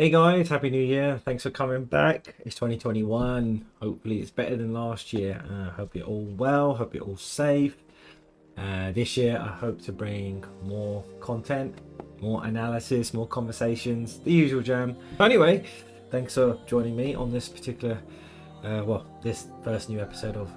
Hey guys, Happy New Year. Thanks for coming back. It's 2021. Hopefully it's better than last year. Hope you're all well, hope you're all safe. This year I hope to bring more content, more analysis, more conversations, the usual jam. Anyway, thanks for joining me on this particular, this first new episode of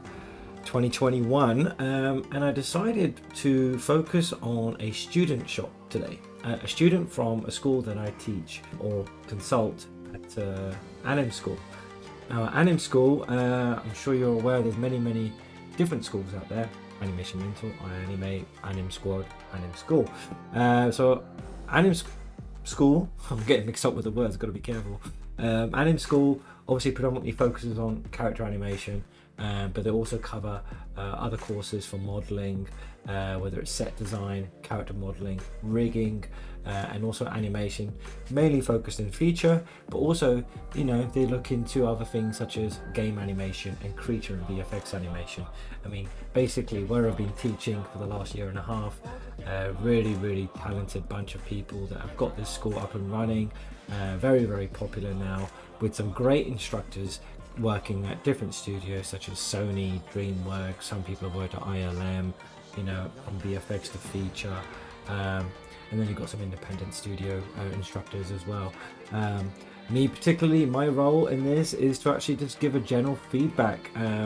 2021. And I decided to focus on a student shot today. A student from a school that I teach or consult at AnimSchool. Now, at AnimSchool, I'm sure you're aware there's many different schools out there. Animation Mental, iAnimate, AnimSquad, AnimSchool. So AnimSchool, I'm getting mixed up with the words, got to be careful. AnimSchool obviously predominantly focuses on character animation, but they also cover other courses for modeling, whether it's set design, character modeling, rigging, and also animation, mainly focused in feature, but also, they look into other things such as game animation and creature and VFX animation. I mean, basically where I've been teaching for the last year and a half, really talented bunch of people that have got this school up and running, very popular now, with some great instructors working at different studios such as Sony, DreamWorks. Some people have worked at ILM, from VFX to feature, and then you've got some independent studio instructors as well. Me particularly, my role in this is to actually just give a general feedback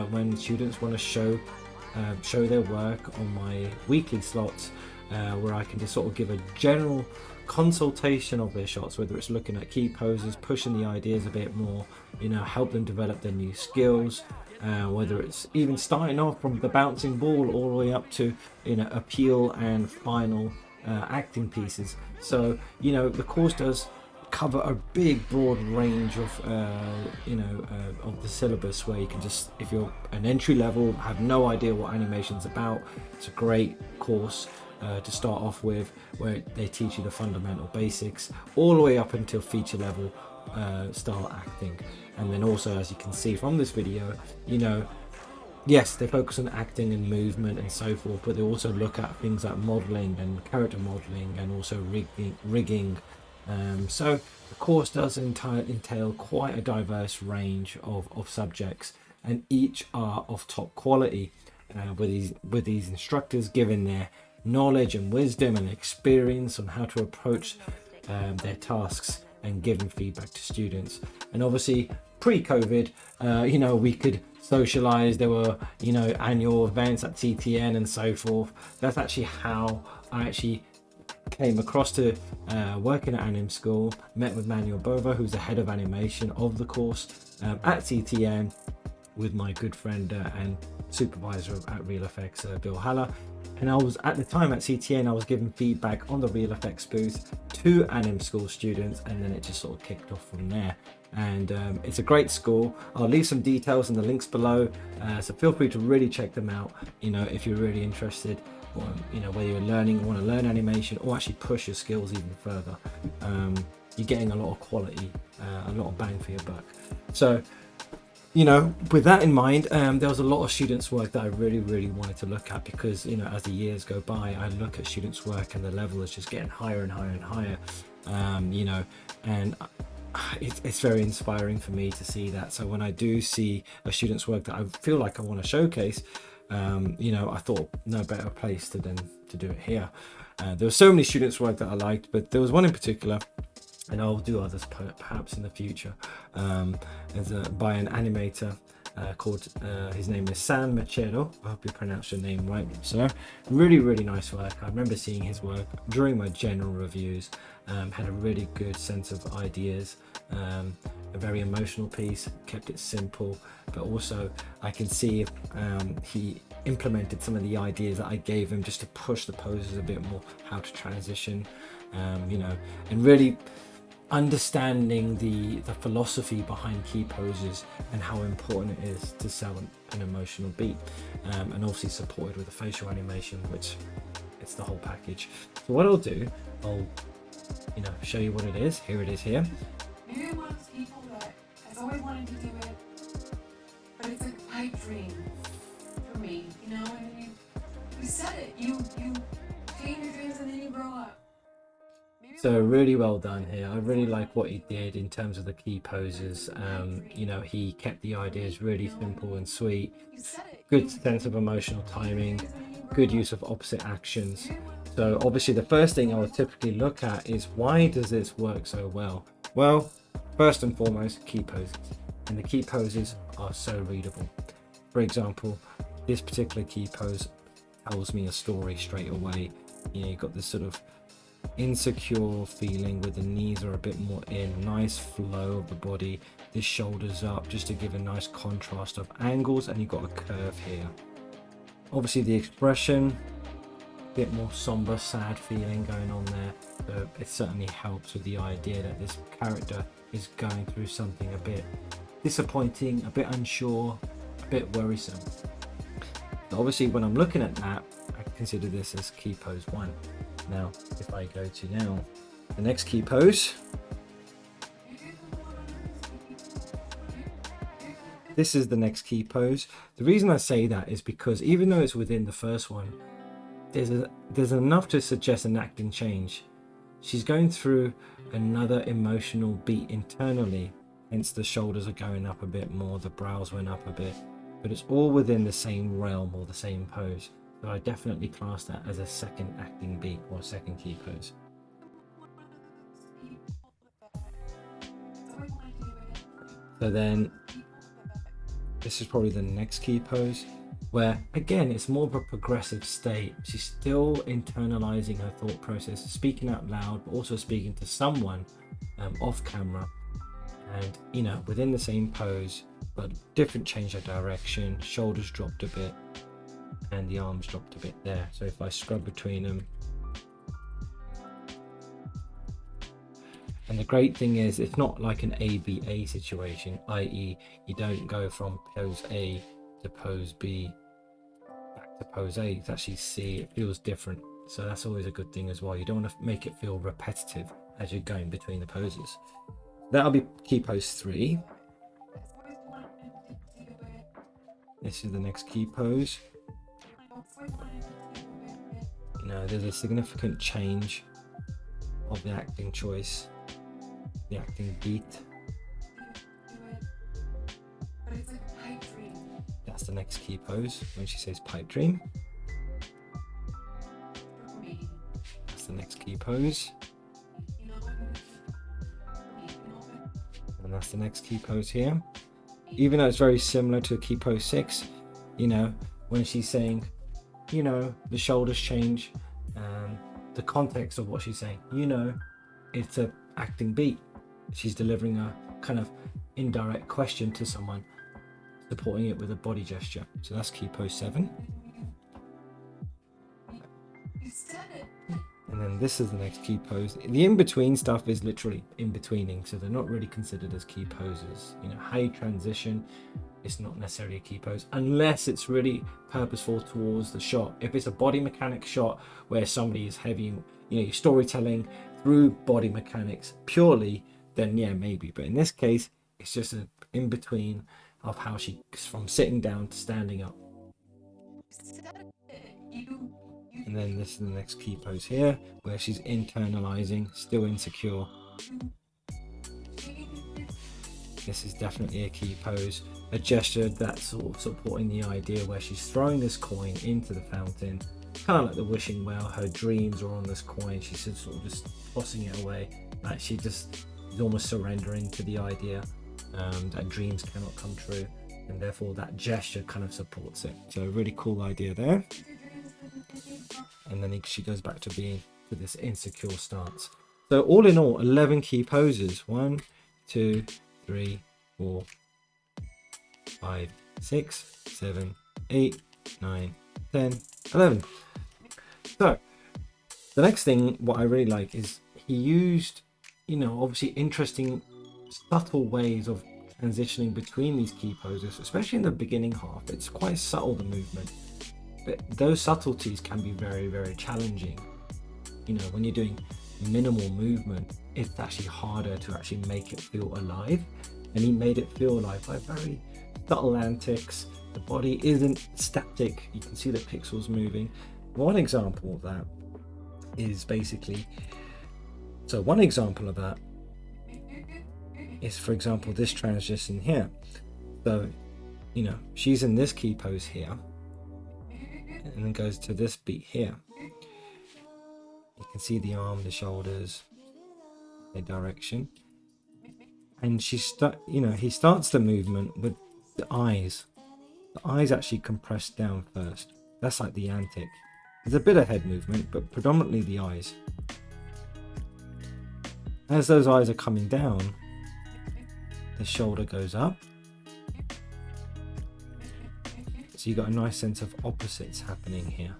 when students want to show their work on my weekly slots, where I can just sort of give a general consultation of their shots, whether it's looking at key poses, pushing the ideas a bit more, help them develop their new skills, whether it's even starting off from the bouncing ball all the way up to appeal and final acting pieces. So the course does cover a big broad range of of the syllabus, where you can just, if you're an entry level, have no idea what animation's about, it's a great course to start off with, where they teach you the fundamental basics all the way up until feature level style acting. And then also, as you can see from this video, yes, they focus on acting and movement and so forth, but they also look at things like modeling and character modeling and also rigging. So the course does entail quite a diverse range of subjects, and each are of top quality, with these instructors giving their knowledge and wisdom and experience on how to approach their tasks and giving feedback to students. And obviously pre-COVID, we could socialize. There were annual events at TTN and so forth. That's actually how I actually came across to working at AnimSchool. Met with Manuel Bova, who's the head of animation of the course at TTN, with my good friend and supervisor at RealFX, Bill Haller. And I was, at the time at CTN, I was giving feedback on the RealFX booth to AnimSchool students, and then it just sort of kicked off from there. And it's a great school. I'll leave some details in the links below, so feel free to really check them out, if you're really interested, or whether you're want to learn animation or actually push your skills even further. You're getting a lot of quality, a lot of bang for your buck. So with that in mind, there was a lot of students' work that I really wanted to look at, because as the years go by, I look at students' work and the level is just getting higher and higher, and it's very inspiring for me to see that. So when I do see a student's work that I feel like I want to showcase, I thought no better place than to do it here. There were so many students' work that I liked, but there was one in particular, and I'll do others perhaps in the future, by an animator called, his name is Taran Matharu. I hope you pronounced your name right, sir. Really nice work. I remember seeing his work during my general reviews. Had a really good sense of ideas, a very emotional piece, kept it simple, but also I can see he implemented some of the ideas that I gave him just to push the poses a bit more, how to transition, and really understanding the philosophy behind key poses and how important it is to sell an emotional beat, and obviously supported with the facial animation, which it's the whole package. So what I'll do, I'll show you what it is. Here it is here. Maybe I'm one of those people that has always wanted to do it, but it's a pipe dream for me, and then you set it, you dream your dreams and then you grow up. Maybe So really well done here. I really like what he did in terms of the key poses. You know, he kept the ideas really simple and sweet. Good sense of emotional timing, good use of opposite actions. So obviously the first thing I would typically look at is, why does this work so well? Well, first and foremost, key poses. And the key poses are so readable. For example, this particular key pose tells me a story straight away. You know, you've got this sort of insecure feeling where the knees are a bit more in, nice flow of the body, the shoulders up, just to give a nice contrast of angles, and you've got a curve here. Obviously the expression, a bit more somber, sad feeling going on there, so it certainly helps with the idea that this character is going through something a bit disappointing, a bit unsure, a bit worrisome. So obviously when I'm looking at that, I consider this as key pose 1. Now if I go to now the next key pose, this is the next key pose. The reason I say that is because even though it's within the first one, there's enough to suggest an acting change. She's going through another emotional beat internally, hence the shoulders are going up a bit more, the brows went up a bit, but it's all within the same realm or the same pose. So I definitely class that as a second acting beat or second key pose. So then this is probably the next key pose, where again it's more of a progressive state. She's still internalizing her thought process, speaking out loud, but also speaking to someone off camera, and you know, within the same pose but different change of direction. Shoulders dropped a bit and the arms dropped a bit there. So if I scrub between them, and the great thing is it's not like an ABA situation, i.e. you don't go from pose A to pose B back to pose A. It's actually C. It feels different, so that's always a good thing as well. You don't want to make it feel repetitive as you're going between the poses. That'll be key pose 3. This is the next key pose. You know, there's a significant change of the acting choice, the acting beat. That's the next key pose when she says pipe dream. That's the next key pose. And that's the next key pose here. Even though it's very similar to key pose 6, you know, when she's saying, you know, the shoulders change, the context of what she's saying, you know, it's a acting beat. She's delivering a kind of indirect question to someone, supporting it with a body gesture. So that's key pose 7. And then this is the next key pose. The in-between stuff is literally in-betweening, so they're not really considered as key poses. You know, how you transition, it's not necessarily a key pose unless it's really purposeful towards the shot. If it's a body mechanic shot where somebody is heavy, you know, you're storytelling through body mechanics purely, then yeah, maybe. But in this case, it's just an in-between of how she's from sitting down to standing up. And then this is the next key pose here, where she's internalizing, still insecure. This is definitely a key pose, a gesture that's sort of supporting the idea where she's throwing this coin into the fountain, kind of like the wishing well. Her dreams are on this coin. She's sort of just tossing it away, like she just is almost surrendering to the idea that dreams cannot come true, and therefore that gesture kind of supports it. So a really cool idea there. And then she goes back to being to this insecure stance. So all in all, 11 key poses. 1, 2, 3, 4, 5, 6, 7, 8, 9, 10, 11. So the next thing, what I really like is he used, you know, obviously interesting, subtle ways of transitioning between these key poses, especially in the beginning half. It's quite subtle, the movement. But those subtleties can be very, very challenging. You know, when you're doing minimal movement, it's actually harder to actually make it feel alive. And he made it feel alive by very subtle antics. The body isn't static. You can see the pixels moving. One example of that is basically So one example of that is, for example, this transition here. So, you know, she's in this key pose here, and then goes to this beat here. You can see the arm, the shoulders, the direction, and he starts the movement with the eyes. The eyes actually compressed down first. That's like the antic. There's a bit of head movement, but predominantly the eyes. As those eyes are coming down, the shoulder goes up. So you got a nice sense of opposites happening here.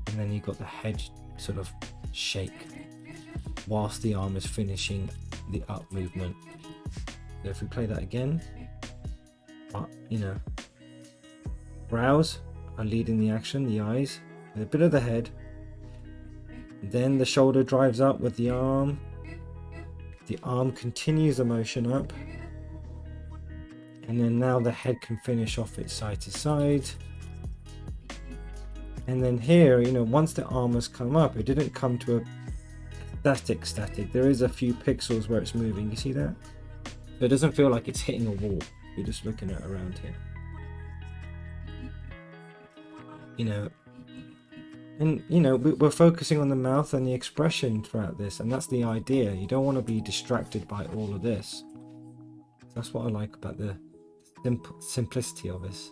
And then you got the head sort of shake whilst the arm is finishing the up movement. So if we play that again, you know, brows are leading the action, the eyes, with a bit of the head. Then the shoulder drives up with the arm. The arm continues the motion up. And then now the head can finish off its side to side. And then here, you know, once the arm has come up, it didn't come to a static. There is a few pixels where it's moving. You see that? So it doesn't feel like it's hitting a wall. You're just looking at around here. You know, and you know, we're focusing on the mouth and the expression throughout this, and that's the idea. You don't want to be distracted by all of this. That's what I like about the simplicity of this.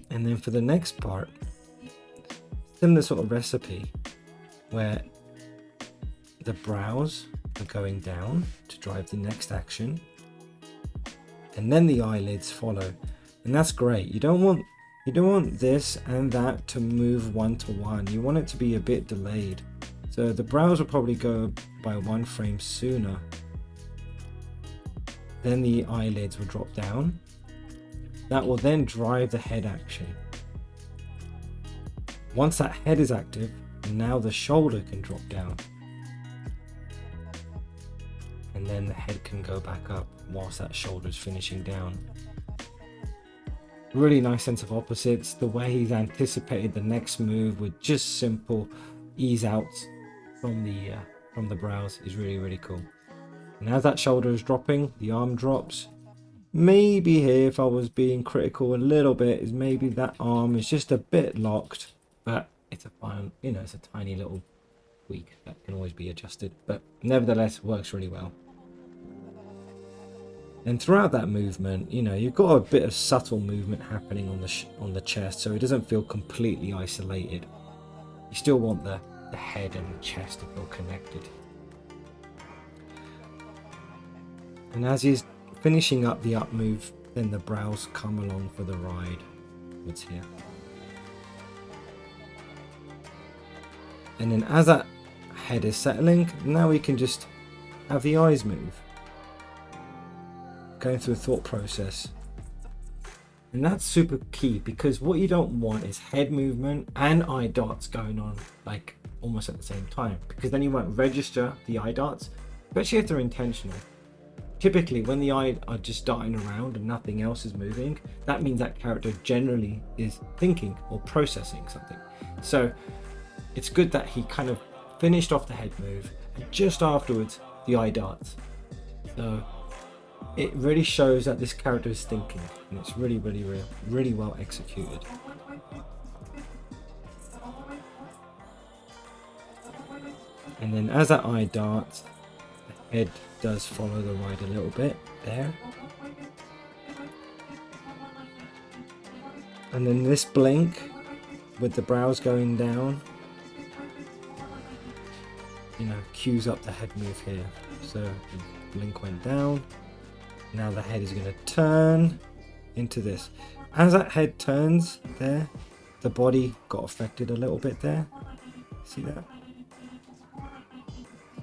And then for the next part, similar sort of recipe where the brows are going down to drive the next action, and then the eyelids follow, and that's great. You don't want this and that to move one to one. You want it to be a bit delayed. So the brows will probably go by 1 frame sooner. Then the eyelids will drop down. That will then drive the head action. Once that head is active, now the shoulder can drop down. And then the head can go back up whilst that shoulder is finishing down. Really nice sense of opposites. The way he's anticipated the next move with just simple ease outs from the brows is really cool. And as that shoulder is dropping, the arm drops. Maybe here, if I was being critical a little bit, is maybe that arm is just a bit locked, but it's a fine, you know, it's a tiny little tweak that can always be adjusted, but nevertheless works really well. And throughout that movement, you know, you've got a bit of subtle movement happening on the chest, so it doesn't feel completely isolated. You still want the head and the chest to feel connected. And as he's finishing up the up move, then the brows come along for the ride. What's here? And then as that head is settling, now we can just have the eyes move. Going through a thought process. And that's super key, because what you don't want is head movement and eye dots going on like almost at the same time, because then you won't register the eye dots, especially if they're intentional. Typically when the eye are just darting around and nothing else is moving, that means that character generally is thinking or processing something. So it's good that he kind of finished off the head move and just afterwards the eye darts. So it really shows that this character is thinking, and it's really well executed. And then as that eye darts, the head does follow the ride a little bit there. And then this blink with the brows going down, you know, cues up the head move here. So the blink went down. Now the head is going to turn into this. As that head turns there, the body got affected a little bit there. See that?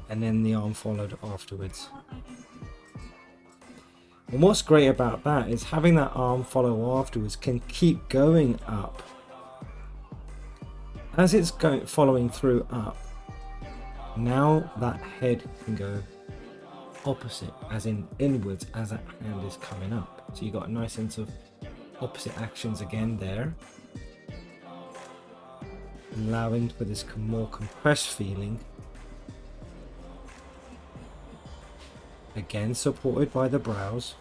And then the arm followed afterwards. And what's great about that is having that arm follow afterwards can keep going up. As it's following through up, now that head can go opposite, as in inwards, as that hand is coming up. So you got a nice sense of opposite actions again there. allowing for this more compressed feeling. Again, supported by the brows.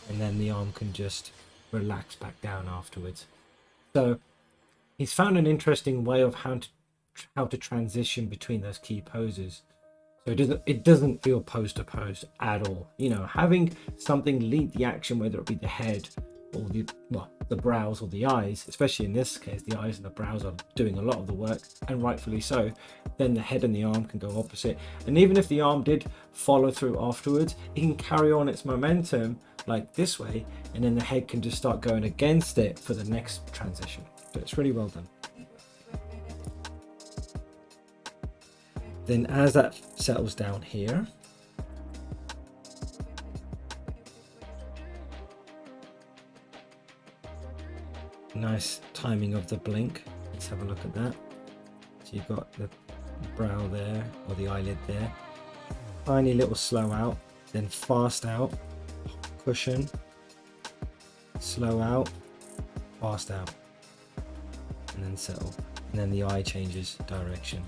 And then the arm can just relax back down afterwards. So he's found an interesting way of how to transition between those key poses. So it doesn't feel pose to pose at all. You know, having something lead the action, whether it be the head or the brows or the eyes, especially in this case, the eyes and the brows are doing a lot of the work, and rightfully so. Then the head and the arm can go opposite. And even if the arm did follow through afterwards, it can carry on its momentum like this way, and then the head can just start going against it for the next transition. So it's really well done. Then as that settles down here, nice timing of the blink. Let's have a look at that. So you've got the brow there, or the eyelid there. Tiny little slow out, then fast out, cushion, slow out, fast out, and then settle. And then the eye changes direction.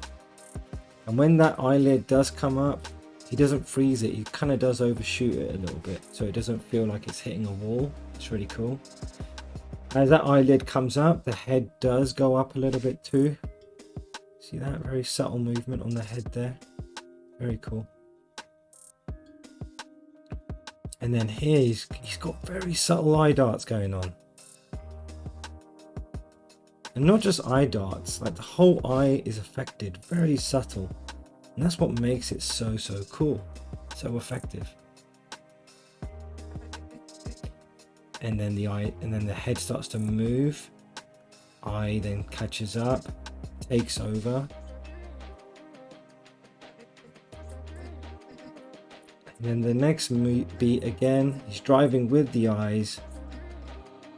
And when that eyelid does come up, he doesn't freeze it, he kind of does overshoot it a little bit, so it doesn't feel like it's hitting a wall. It's really cool. As that eyelid comes up, the head does go up a little bit too. See that? Very subtle movement on the head there. Very cool. And then here he's got very subtle eye darts going on. And not just eye darts, like the whole eye is affected, very subtle. And that's what makes it so cool, so effective. And then the head starts to move. Eye then catches up, takes over. And then the next beat again, he's driving with the eyes.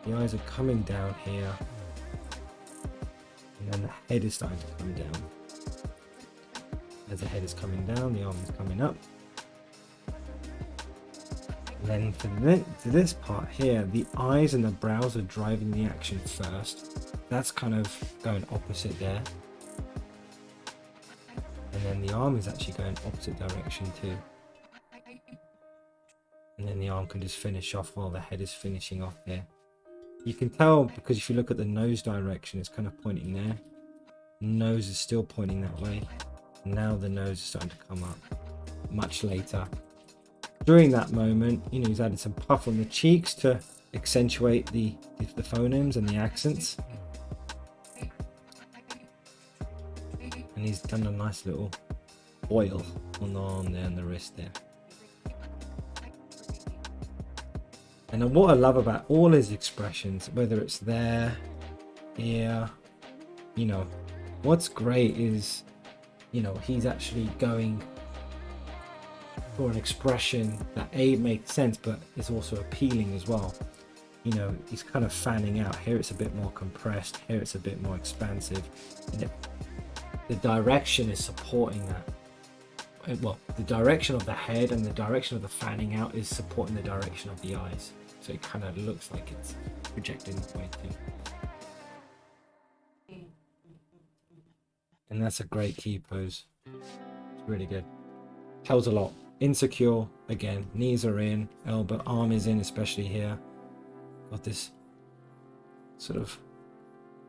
The eyes are coming down here. And then the head is starting to come down. As the head is coming down, the arm is coming up. And then for this part here, the eyes and the brows are driving the action first. That's kind of going opposite there. And then the arm is actually going opposite direction too. And then the arm can just finish off while the head is finishing off there. You can tell because if you look at the nose direction, it's kind of pointing there. Nose is still pointing that way. Now the nose is starting to come up much later. During that moment, you know, he's added some puff on the cheeks to accentuate the phonemes and the accents. And he's done a nice little oil on the arm there and the wrist there. And then what I love about all his expressions, whether it's there, here, you know, what's great is, you know, he's actually going for an expression that makes sense, but is also appealing as well. You know, he's kind of fanning out. Here it's a bit more compressed, here it's a bit more expansive. And the direction is supporting that. Well, the direction of the head and the direction of the fanning out is supporting the direction of the eyes. So it kind of looks like it's projecting that way too. And that's a great key pose. It's really good. Tells a lot. Insecure, again, knees are in, elbow, arm is in, especially here. Got this sort of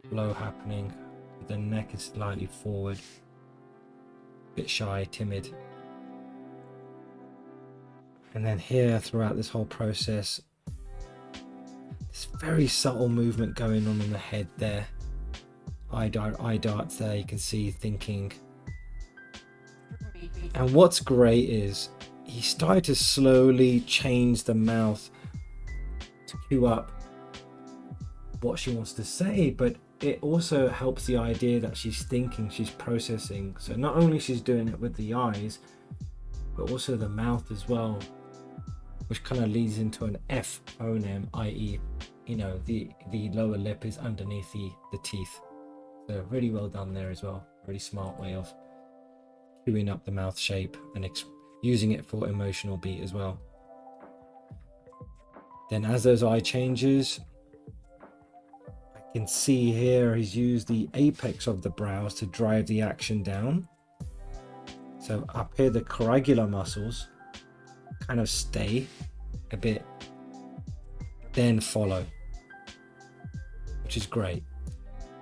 flow happening. The neck is slightly forward. Bit shy, timid. And then here, throughout this whole process, this very subtle movement going on in the head there. Eye darts there, you can see thinking. And what's great is he started to slowly change the mouth to cue up what she wants to say, but it also helps the idea that she's thinking, she's processing. So not only she's doing it with the eyes, but also the mouth as well, which kind of leads into an F phoneme, i.e., you know, the lower lip is underneath the teeth. So really well done there as well. Really smart way of cueing up the mouth shape and using it for emotional beat as well. Then as those eye changes, You can see here he's used the apex of the brows to drive the action down. So up here, the coragular muscles kind of stay a bit, then follow, which is great.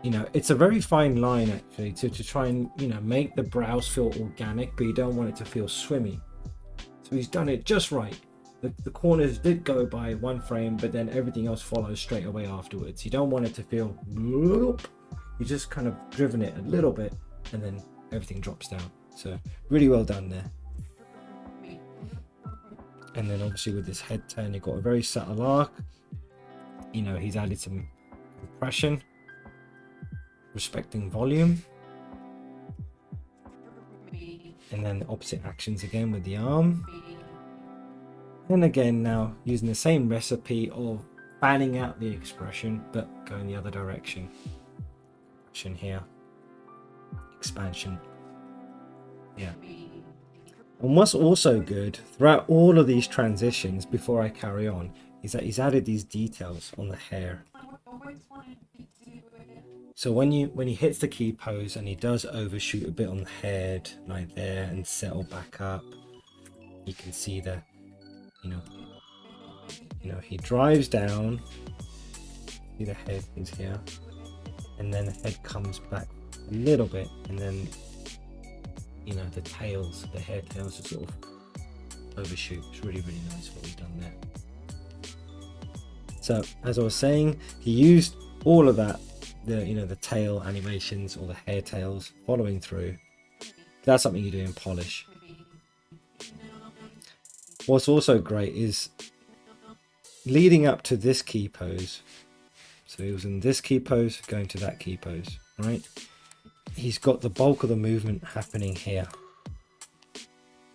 You know, it's a very fine line actually to try and, you know, make the brows feel organic, but you don't want it to feel swimmy. So he's done it just right. The corners did go by one frame, but then everything else follows straight away afterwards. You don't want it to feel, you just kind of driven it a little bit and then everything drops down. So really well done there. And then obviously with this head turn, you've got a very subtle arc. You know, he's added some compression, respecting volume. And then the opposite actions again with the arm. And again now using the same recipe of fanning out the expression, but going the other direction. Action here. Expansion. Yeah. And what's also good throughout all of these transitions, before I carry on, is that he's added these details on the hair. So when he hits the key pose and he does overshoot a bit on the head, like there, and settle back up, you can see the, you know, he drives down. See the head is here, and then the head comes back a little bit, and then, you know, the hair tails are sort of overshoot. It's really, really nice what he's done there. So as I was saying, he used all of that, the tail animations or the hair tails following through. That's something you do in polish. What's also great is leading up to this key pose. So he was in this key pose, going to that key pose, right? He's got the bulk of the movement happening here.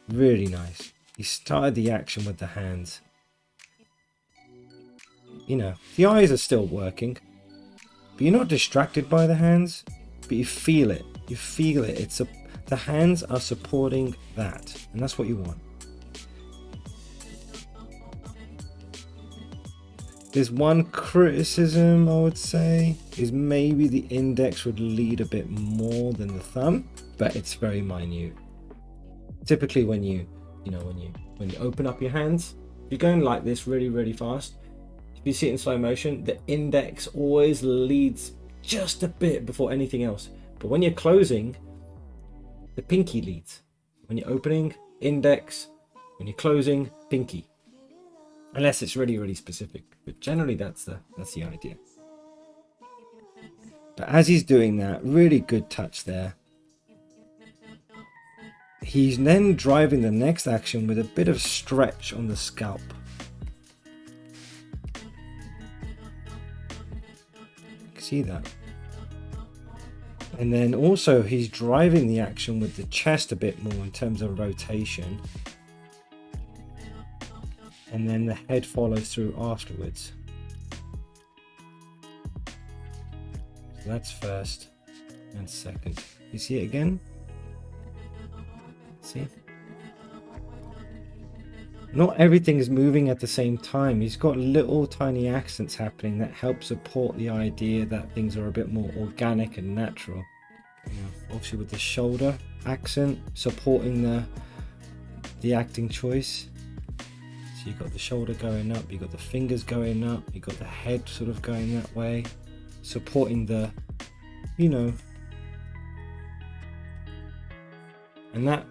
Really nice. He started the action with the hands. You know, the eyes are still working, but you're not distracted by the hands, but you feel it. You feel it. The hands are supporting that, and that's what you want. There's one criticism I would say is maybe the index would lead a bit more than the thumb, but it's very minute. Typically when you open up your hands, if you're going like this really, really fast, if you see it in slow motion, the index always leads just a bit before anything else. But when you're closing, the pinky leads. When you're opening, index. When you're closing, pinky. Unless it's really, really specific. But generally that's the idea. But as he's doing that, really good touch there. He's then driving the next action with a bit of stretch on the scalp. You can see that. And then also he's driving the action with the chest a bit more in terms of rotation. And then the head follows through afterwards. So that's first and second. You see it again? See? Not everything is moving at the same time. He's got little tiny accents happening that help support the idea that things are a bit more organic and natural. You know, obviously with the shoulder accent supporting the acting choice. So you've got the shoulder going up, you've got the fingers going up, you've got the head sort of going that way, supporting the, and that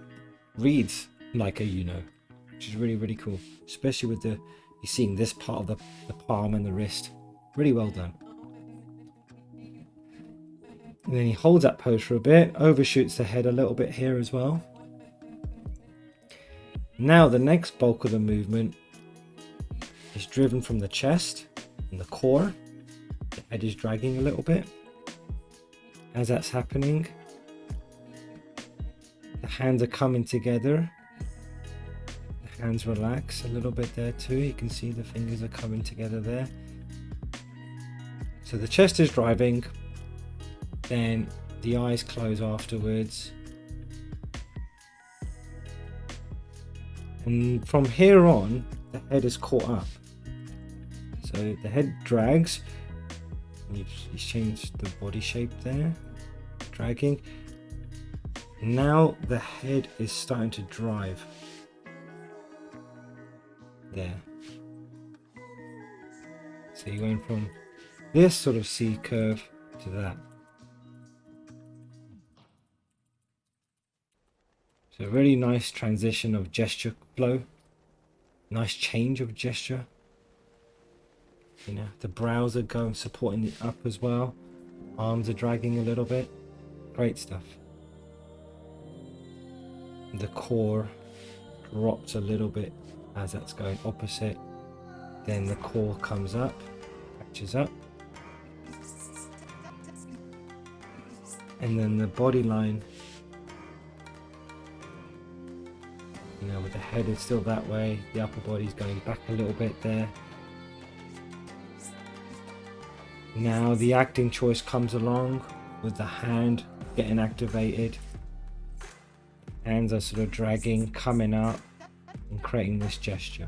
reads like a which is really, really cool, especially with you're seeing this part of the palm and the wrist. Really well done. And then he holds that pose for a bit, overshoots the head a little bit here as well. Now the next bulk of the movement is driven from the chest and the core. The head is dragging a little bit. As that's happening, the hands are coming together. The hands relax a little bit there too. You can see the fingers are coming together there. So the chest is driving, then the eyes close afterwards. And from here on, the head is caught up. So the head drags. And he's changed the body shape there, dragging. Now the head is starting to drive. There. So you're going from this sort of C curve to that. So a really nice transition of gesture flow. Nice change of gesture. You know, the brows are going, supporting it up as well. Arms are dragging a little bit. Great stuff. The core drops a little bit as that's going opposite. Then the core comes up, catches up. And then the body line, you know, with the head is still that way, the upper body's going back a little bit there. Now the acting choice comes along with the hand getting activated. Hands are sort of dragging, coming up and creating this gesture.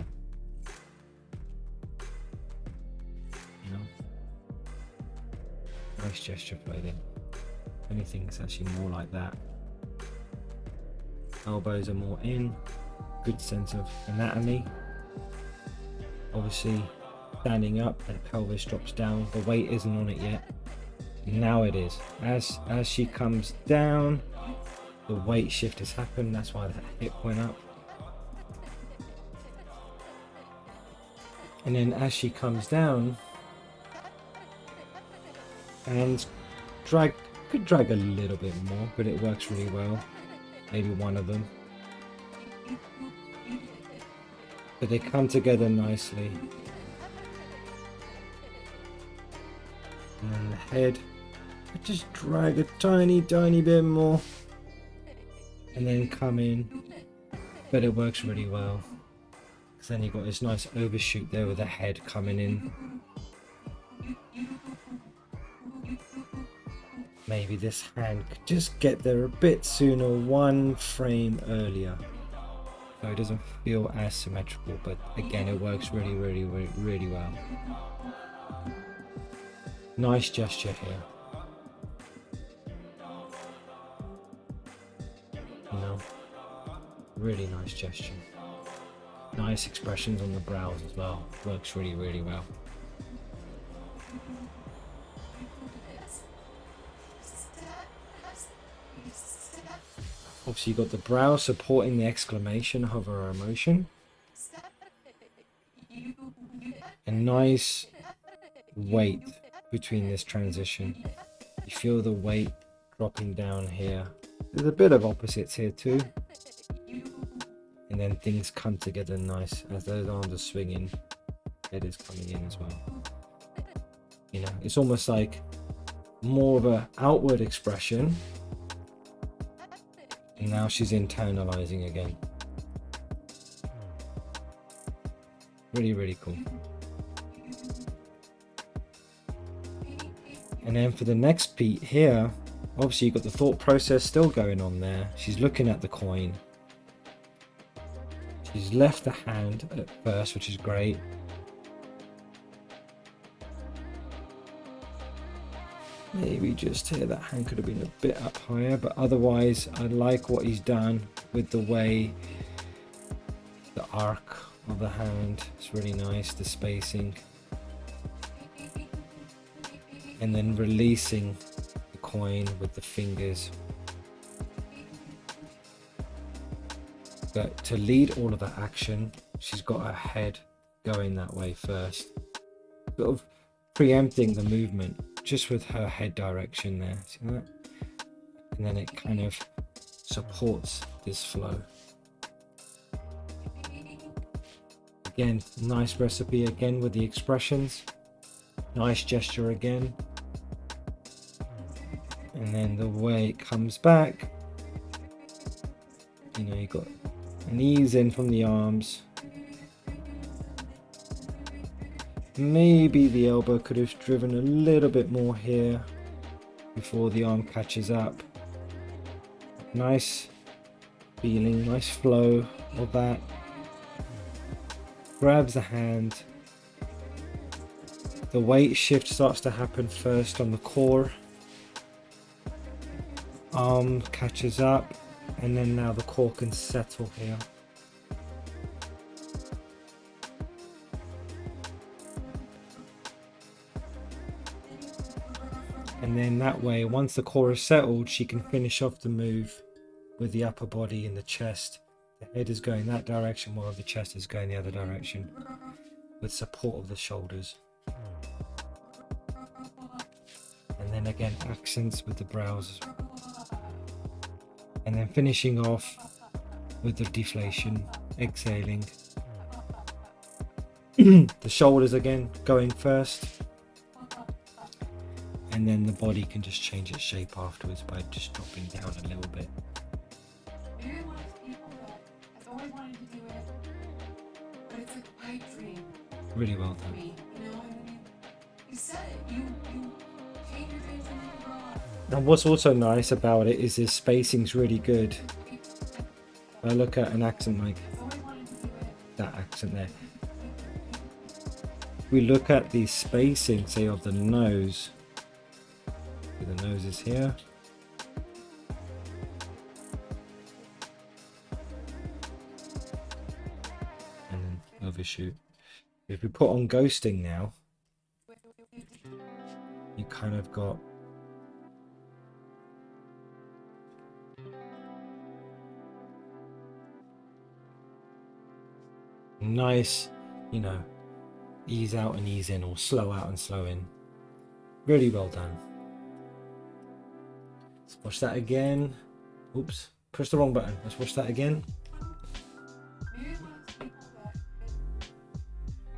You know, nice gesture flow there. Anything that's actually more like that. Elbows are more in, good sense of anatomy. Obviously standing up, and pelvis drops down, the weight isn't on it yet. Now it is. As she comes down, the weight shift has happened, that's why the hip went up. And then as she comes down, hands drag, could drag a little bit more, but it works really well. Maybe one of them. But they come together nicely. And then the head, just drag a tiny bit more. And then come in. But it works really well. Because then you've got this nice overshoot there with the head coming in. Maybe this hand could just get there a bit sooner, one frame earlier. So it doesn't feel as symmetrical, but again, it works really well. Nice gesture here. You know, really nice gesture. Nice expressions on the brows as well. Works really well. Obviously, you've got the brow supporting the exclamation of her emotion. A nice weight between this transition. You feel the weight dropping down here. There's a bit of opposites here too. And then things come together nice as those arms are swinging. Head is coming in as well. You know, it's almost like more of an outward expression. And now she's internalizing again. Really cool. And then for the next beat here, obviously you've got the thought process still going on there. She's looking at the coin. She's left the hand at first, which is great. Maybe just here that hand could have been a bit up higher, but otherwise I like what he's done with the way the arc of the hand. It's really nice, the spacing. And then releasing the coin with the fingers. But to lead all of that action, she's got her head going that way first. Sort of preempting the movement just with her head direction there. See that? And then it kind of supports this flow. Again, nice recipe again with the expressions. Nice gesture again. And then the way it comes back, you know, you got an ease in from the arms. Maybe the elbow could have driven a little bit more here before the arm catches up. Nice feeling, nice flow of that. Grabs the hand. The weight shift starts to happen first on the core. Arm catches up, and then now the core can settle here. And then that way, once the core is settled, she can finish off the move with the upper body and the chest. The head is going that direction while the chest is going the other direction, with support of the shoulders. And then again, accents with the brows. And then finishing off with the deflation, exhaling. The shoulders again going first. And then the body can just change its shape afterwards by just dropping down a little bit. Maybe one of the people that has always wanted to do it, but it's like a pipe dream Really well for done. me. You know, and you said it. You change your dreams and you grow up. And what's also nice about it is this spacing's really good. I look at an accent like Has always wanted to do it. that accent there. We look at the spacing, say, of the nose. The nose is here. And then overshoot. If we put on ghosting now, you kind of got nice, you know, ease out and ease in, or slow out and slow in. Really well done. Let's watch that again. Oops, push the wrong button. Let's watch that again. Maybe one of the people that,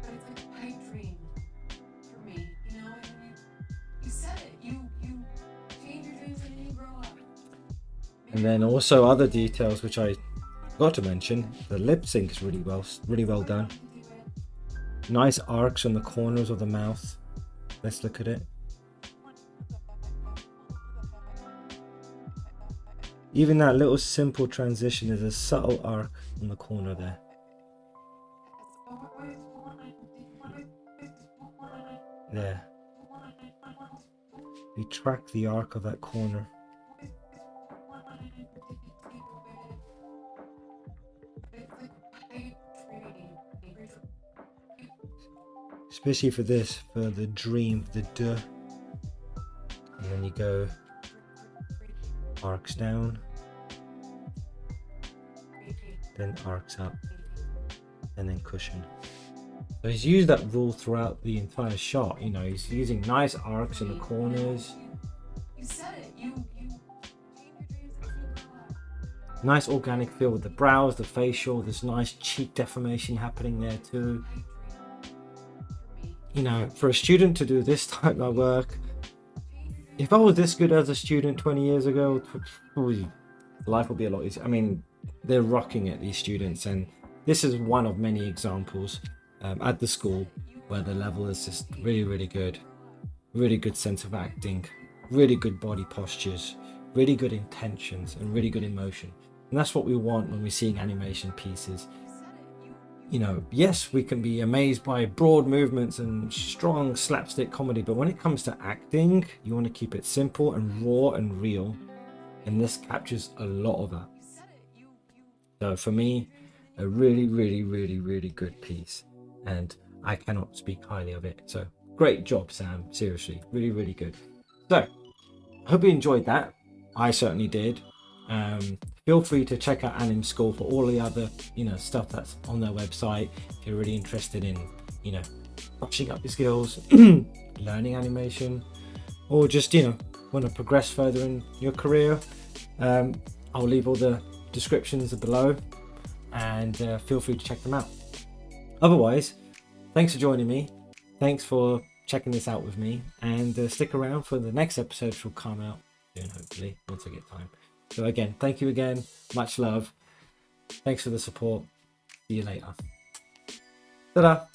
but it's like a pipe dream for me. You know, and you said it. You change your dreams and you grow up. And then also other details which I forgot to mention. The lip sync is really well done. Nice arcs on the corners of the mouth. Let's look at it. Even that little simple transition is a subtle arc on the corner there. There. You track the arc of that corner. Especially for this, for the dream, the duh. And then you go arcs down, then arcs up, and then cushion. So he's used that rule throughout the entire shot. You know, he's using nice arcs in the corners. You said it. You change your dreams and you grow up. Nice organic feel with the brows, the facial. There's nice cheek deformation happening there too. You know, for a student to do this type of work, if I was this good as a student 20 years ago, life would be a lot easier. I mean, they're rocking it, these students, and this is one of many examples at the school where the level is just really good. Really good sense of acting, really good body postures, really good intentions, and really good emotion. And that's what we want when we're seeing animation pieces. You know, yes, we can be amazed by broad movements and strong slapstick comedy, but when it comes to acting, you want to keep it simple and raw and real, and this captures a lot of that. So for me, a really good piece, and I cannot speak highly of it. So great job, Sam. Seriously, really good. So I hope you enjoyed that. I certainly did. Feel free to check out AnimSchool for all the other, you know, stuff that's on their website. If you're really interested in, you know, brushing up your skills, learning animation, or just, you know, want to progress further in your career, I'll leave all the descriptions below, and feel free to check them out. Otherwise, thanks for joining me. Thanks for checking this out with me, and stick around for the next episode, which will come out soon, hopefully, once I get time. So again, thank you again. Much love. Thanks for the support. See you later. Ta-da!